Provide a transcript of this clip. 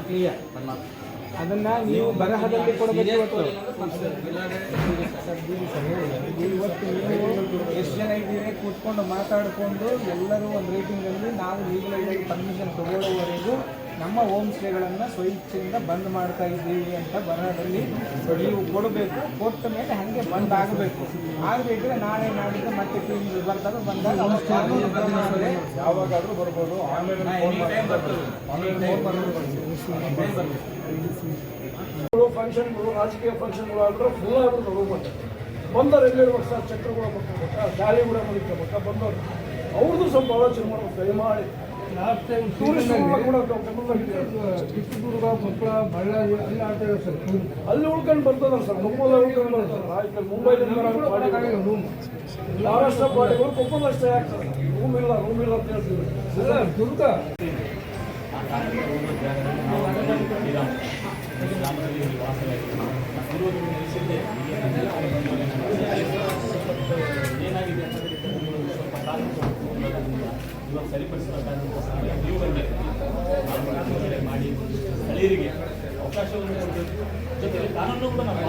Clear ಅದನ್ನು ನೀವು ಬರಹದಲ್ಲಿ ಕೊಡಬೇಕು. ಇವತ್ತು ನೀವು ಎಷ್ಟು ಜನ ಇದ್ದೀರಿ ಕೂತ್ಕೊಂಡು ಮಾತಾಡಿಕೊಂಡು ಎಲ್ಲರೂ ಒಂದು ರೇಟಿಂಗಲ್ಲಿ ನಾವು ಲೀಗಲಾಗಿ ಪರ್ಮಿಷನ್ ತಗೊಳ್ಳೋವರೆಗೂ ನಮ್ಮ ಹೋಮ್ ಸ್ಟೇಗಳನ್ನು ಸ್ವಇಚ್ಛೆಯಿಂದ ಬಂದ್ ಮಾಡ್ತಾ ಇದ್ದೀವಿ ಅಂತ ಬರಹದಲ್ಲಿ ನೀವು ಕೊಡಬೇಕು. ಕೊಟ್ಟ ಮೇಲೆ ಹಾಗೆ ಬಂದ್ ಆಗಬೇಕು. ಆಗಬೇಕಿದ್ರೆ ನಾಳೆ ನಾಡಿದ್ದು ಮತ್ತೆ ಟೀಮ್ ಬರ್ತಾರೆ. ಬಂದಾಗ ಕಾನೂನು ಕ್ರಮ ಅಂದರೆ ಯಾವಾಗಾದರೂ ಬರ್ಬೋದು. ಫಂಕ್ಷನ್ಗಳು, ರಾಜಕೀಯ ಫಂಕ್ಷನ್ಗಳು ಆದರೆ ಫುಲ್ ಆಗ್ಬಿಟ್ಟು ಹೋಗ್ಬೇಕು. ಬಂದವ್ರು ಎಲ್ಲಿರ್ಬೇಕು ಸರ್, ಚಕ್ರಗಳು ಮಾಡ್ಕೋಬೇಕಾ, ಗಾಳಿ ಕೂಡ ಮಲಿಕೋಬೇಕಾ, ಬಂದವರು ಅವ್ರದ್ದು ಸ್ವಲ್ಪ ಆಲೋಚನೆ ಮಾಡ್ಬೇಕು. ದಯಮಾಡಿ ಟೂರಿಸ್ಟ್ ಚಿತ್ರದುರ್ಗ, ಕೊಪ್ಪಳ, ಬಳ್ಳಾರಿ ಅಲ್ಲಿ ಆಟ ಇದೆ ಸರ್. ಅಲ್ಲಿ ಉಳ್ಕೊಂಡು ಬರ್ತದಲ್ಲ ಸರ್, ಕೊಪ್ಪಳ ಉಳ್ಕೊಂಡು ಬರ್ತಾರೆ. ಆಯ್ತು, ಮುಂಬೈಲಿಂದ ರೂಮ್ ಮಹಾರಾಷ್ಟ್ರ ಪಾರ್ಟಿಗಳು ಕೊಪ್ಪಳದಷ್ಟೇ ಆಗ್ತದೆ. ರೂಮ್ ಇಲ್ಲ ಅಂತ ಹೇಳ್ತೀವಿ. ದುರ್ಗ ಏನಾಗಿದೆ ಅಂತಂದರೆ ಸ್ವಲ್ಪ ಇವಾಗ ಸರಿಪಡಿಸಬೇಕಾದಂಥ ನೀವು ಬಂದಿದೆ ಮಾಡಿ ಸ್ಥಳೀಯರಿಗೆ ಅವಕಾಶವನ್ನು ಕೊಡಬೇಕು. ಜೊತೆಗೆ ಕಾನೂನು ಕೂಡ ನಾವು